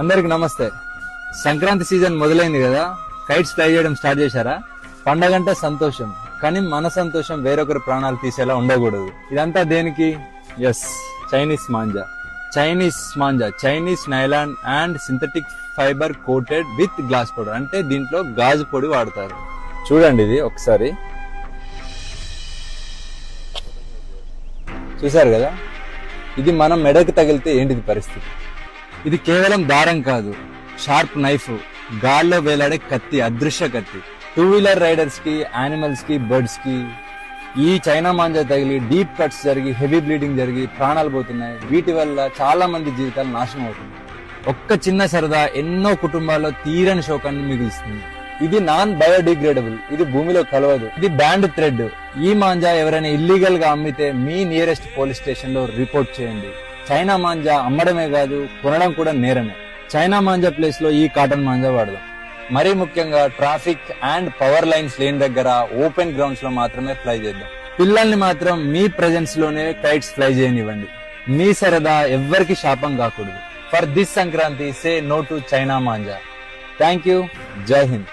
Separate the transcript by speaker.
Speaker 1: అందరికి నమస్తే. సంక్రాంతి సీజన్ మొదలైంది కదా, కైట్స్ ఫ్లై చేయడం స్టార్ట్ చేశారా? పండగంటే సంతోషం, కానీ మన సంతోషం వేరొకరి ప్రాణాలు తీసేలా ఉండకూడదు. ఇదంతా దేనికి? Yes, Chinese manja, Chinese nylon and synthetic fibre coated with glass powder. అంటే దీంట్లో గాజు పొడి వాడతారు. చూడండి, ఇది ఒకసారి చూసారు కదా, ఇది మనం మెడకు తగిలితే ఏంటిది పరిస్థితి? ఇది కేవలం దారం కాదు, షార్ప్ నైఫ్, గాల్లో వేలాడే కత్తి, అదృశ్య కత్తి. 2-వీలర్ రైడర్స్ కి, యానిమల్స్ కి, బర్డ్స్ కి ఈ చైనా మాంజా తగిలి డీప్ కట్స్ జరిగి, హెవీ బ్లీడింగ్ జరిగి ప్రాణాలు పోతున్నాయి. వీటి వల్ల చాలా మంది జీవితాలు నాశనం అవుతున్నాయి. ఒక్క చిన్న సరదా ఎన్నో కుటుంబాల్లో తీరని శోకాన్ని మిగులుస్తుంది. ఇది నాన్ బయోడిగ్రేడబుల్, ఇది భూమిలో కలవదు, ఇది బ్యాండ్ థ్రెడ్. ఈ మాంజా ఎవరైనా ఇల్లీగల్ గా అమ్మితే మీ నియరెస్ట్ పోలీస్ స్టేషన్ లో రిపోర్ట్ చేయండి. చైనా మాంజా అమ్మడమే కాదు, కొనడం కూడా నేరమే. చైనా మాంజా ప్లేస్ లో ఈ కాటన్ మాంజా వాడదాం. మరీ ముఖ్యంగా ట్రాఫిక్ అండ్ పవర్ లైన్స్ లేని దగ్గర, ఓపెన్ గ్రౌండ్స్ లో మాత్రమే ఫ్లై చేద్దాం. పిల్లల్ని మాత్రం మీ ప్రెజెన్స్ లోనే కైట్స్ ఫ్లై చేయనివ్వండి. మీ సరదా ఎవ్వరికి శాపం కాకూడదు. For this Sankranti, say no to China manja. Thank you. Jai Hind.